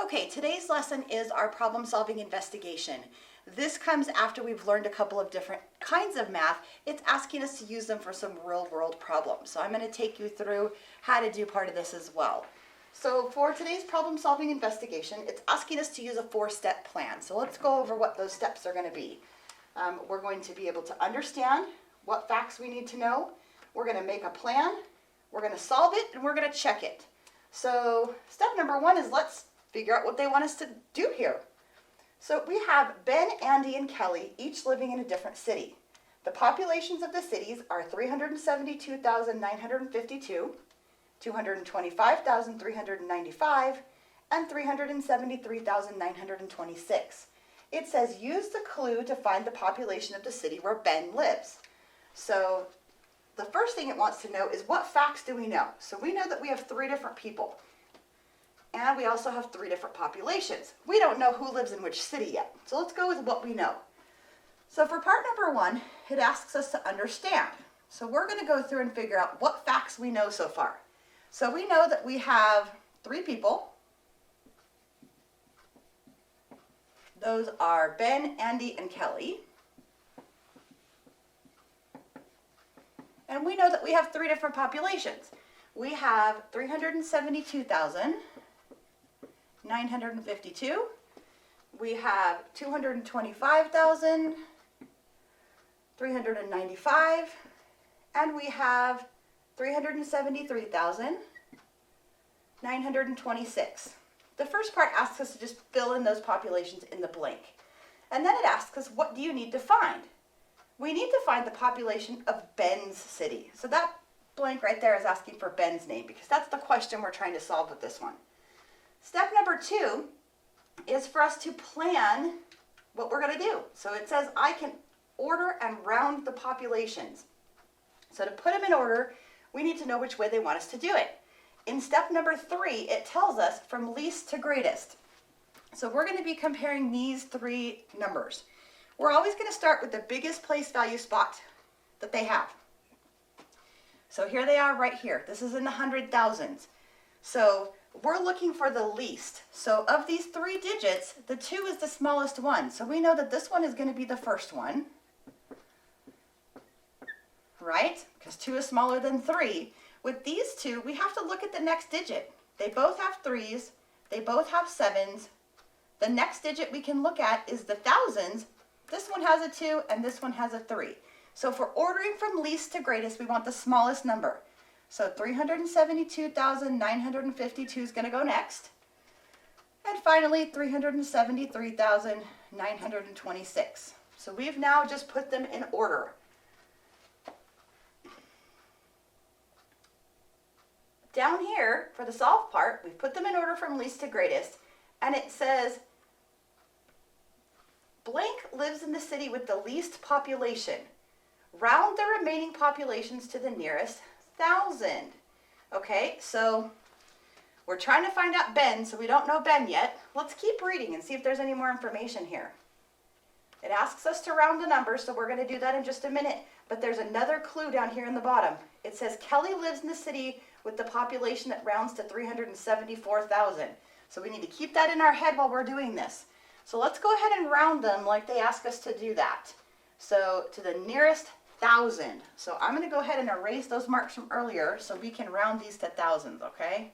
Okay, today's lesson is our problem-solving investigation. This comes after we've learned a couple of different kinds of math. It's asking us to use them for some real-world problems. So I'm going to take you through how to do part of this as well. So for today's problem-solving investigation, it's asking us to use a 4-step plan. So let's go over what those steps are going to be. We're going to be able to understand what facts we need to know. We're going to make a plan. We're going to solve it, and we're going to check it. So step number 1 is let's figure out what they want us to do here. So we have Ben, Andy, and Kelly each living in a different city. The populations of the cities are 372,952, 225,395, and 373,926. It says use the clue to find the population of the city where Ben lives. So the first thing it wants to know is what facts do we know? So we know that we have 3 different people. And we also have 3 different populations. We don't know who lives in which city yet. So let's go with what we know. So for part number 1, it asks us to understand. So we're going to go through and figure out what facts we know so far. So we know that we have 3 people. Those are Ben, Andy, and Kelly. And we know that we have 3 different populations. We have 372,952. We have 225,395, and we have 373,926. The first part asks us to just fill in those populations in the blank. And then it asks us, what do you need to find? We need to find the population of Ben's city. So that blank right there is asking for Ben's name because that's the question we're trying to solve with this one. Step number 2 is for us to plan what we're going to do. So it says I can order and round the populations. So to put them in order, we need to know which way they want us to do it. In step number 3, it tells us from least to greatest. So we're going to be comparing these 3 numbers. We're always going to start with the biggest place value spot that they have. So here they are right here. This is in the 100,000s. So we're looking for the least. So of these 3 digits, the 2 is the smallest one. So we know that this one is going to be the first one, right? Because 2 is smaller than 3. With these 2, we have to look at the next digit. They both have 3s. They both have 7s. The next digit we can look at is the thousands. This one has a 2 and this one has a 3. So for ordering from least to greatest, we want the smallest number. So 372,952 is going to go next. And finally, 373,926. So we've now just put them in order. Down here, for the solve part, we've put them in order from least to greatest. And it says, blank lives in the city with the least population. Round the remaining populations to the nearest 1,000. Okay, so we're trying to find out Ben, so we don't know Ben yet. Let's keep reading and see if there's any more information here. It asks us to round the numbers, so we're going to do that in just a minute. But there's another clue down here in the bottom. It says Kelly lives in the city with the population that rounds to 374,000. So we need to keep that in our head while we're doing this. So let's go ahead and round them like they ask us to do that. So to the nearest 1,000. So I'm going to go ahead and erase those marks from earlier so we can round these to thousands, okay?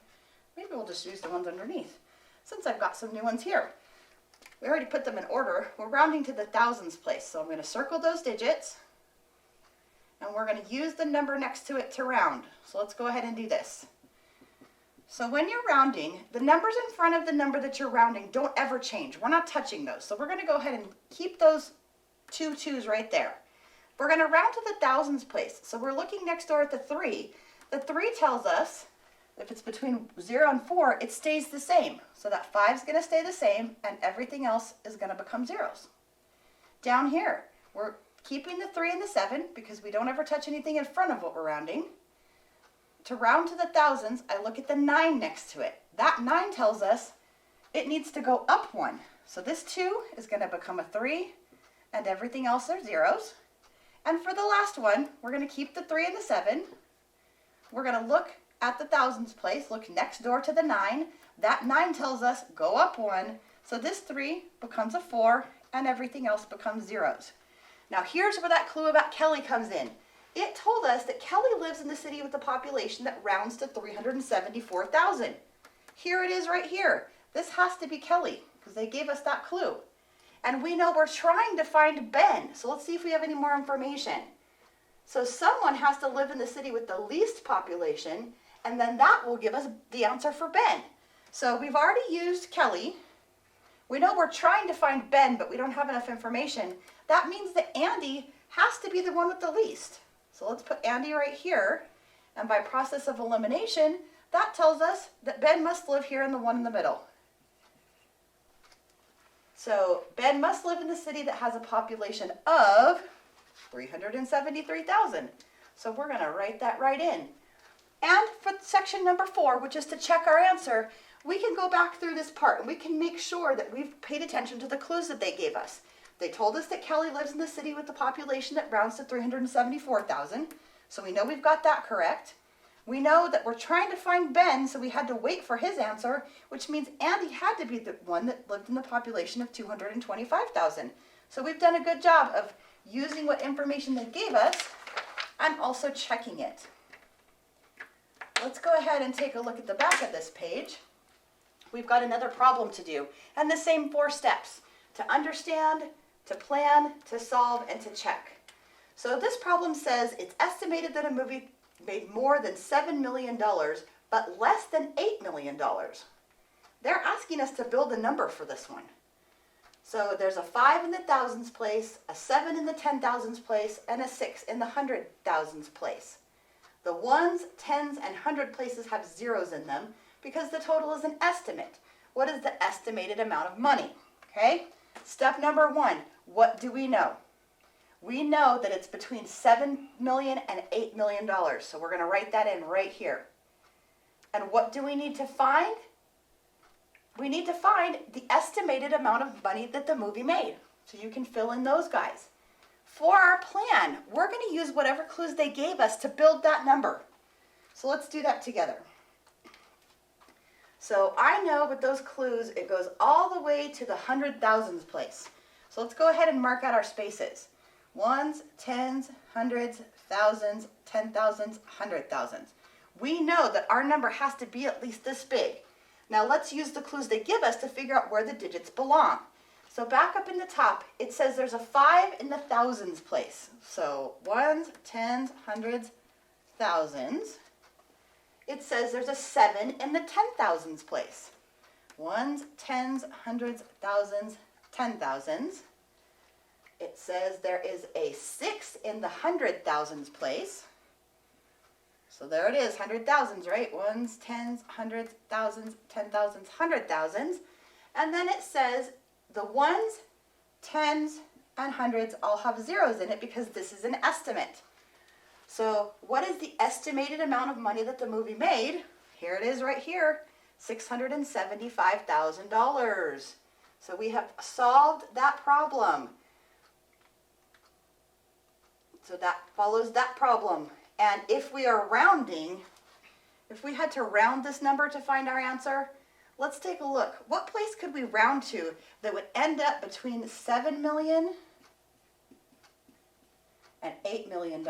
Maybe we'll just use the ones underneath since I've got some new ones here. We already put them in order. We're rounding to the thousands place. So I'm going to circle those digits and we're going to use the number next to it to round. So let's go ahead and do this. So when you're rounding, the numbers in front of the number that you're rounding don't ever change. We're not touching those. So we're going to go ahead and keep those 2 2s right there. We're going to round to the thousands place. So we're looking next door at the 3. The 3 tells us if it's between 0 and 4, it stays the same. So that 5 is going to stay the same and everything else is going to become zeros. Down here, we're keeping the 3 and the 7 because we don't ever touch anything in front of what we're rounding. To round to the thousands, I look at the 9 next to it. That 9 tells us it needs to go up 1. So this 2 is going to become a 3 and everything else are zeros. And for the last one, we're going to keep the 3 and the 7. We're going to look at the thousands place, look next door to the 9. That 9 tells us go up 1. So this 3 becomes a 4, and everything else becomes zeros. Now here's where that clue about Kelly comes in. It told us that Kelly lives in the city with a population that rounds to 374,000. Here it is right here. This has to be Kelly, because they gave us that clue. And we know we're trying to find Ben, so let's see if we have any more information. So someone has to live in the city with the least population, and then that will give us the answer for Ben. So we've already used Kelly. We know we're trying to find Ben, but we don't have enough information. That means that Andy has to be the one with the least. So let's put Andy right here, and by process of elimination, that tells us that Ben must live here in the one in the middle. So Ben must live in the city that has a population of 373,000. So we're going to write that right in. And for section number 4, which is to check our answer, we can go back through this part and we can make sure that we've paid attention to the clues that they gave us. They told us that Kelly lives in the city with a population that rounds to 374,000. So we know we've got that correct. We know that we're trying to find Ben, so we had to wait for his answer, which means Andy had to be the one that lived in the population of 225,000. So we've done a good job of using what information they gave us and also checking it. Let's go ahead and take a look at the back of this page. We've got another problem to do, and the same 4 steps: to understand, to plan, to solve, and to check. So this problem says it's estimated that a movie made more than $7 million, but less than $8 million. They're asking us to build a number for this one. So there's a 5 in the thousands place, a 7 in the 10,000s place, and a 6 in the 100,000s place. The ones, tens, and 100 places have zeros in them because the total is an estimate. What is the estimated amount of money? Okay? Step number 1, what do we know? We know that it's between $7 million and $8 million. So we're going to write that in right here. And what do we need to find? We need to find the estimated amount of money that the movie made. So you can fill in those guys. For our plan, we're going to use whatever clues they gave us to build that number. So let's do that together. So I know with those clues, it goes all the way to the 100,000s place. So let's go ahead and mark out our spaces. Ones, tens, hundreds, thousands, 10,000s, 100,000s. We know that our number has to be at least this big. Now let's use the clues they give us to figure out where the digits belong. So back up in the top, it says there's a 5 in the thousands place. So ones, tens, hundreds, thousands. It says there's a 7 in the 10,000s place. Ones, tens, hundreds, thousands, 10,000s. It says there is a 6 in the 100,000s place. So there it is, 100,000s, right? Ones, tens, hundreds, thousands, 10,000s, 100,000s. And then it says the ones, tens, and hundreds all have zeros in it because this is an estimate. So what is the estimated amount of money that the movie made? Here it is right here, $675,000. So we have solved that problem. So that follows that problem. And if we are rounding, if we had to round this number to find our answer, let's take a look. What place could we round to that would end up between $7 million and $8 million?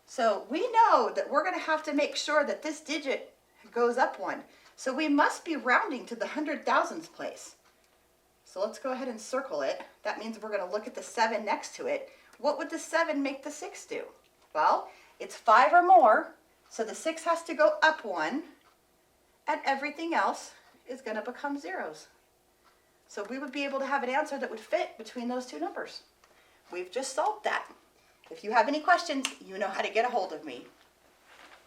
So we know that we're going to have to make sure that this digit goes up 1. So we must be rounding to the 100,000s place. So let's go ahead and circle it. That means we're going to look at the 7 next to it. What would the 7 make the 6 do? Well, it's 5 or more, so the 6 has to go up 1, and everything else is going to become zeros. So we would be able to have an answer that would fit between those 2 numbers. We've just solved that. If you have any questions, you know how to get a hold of me.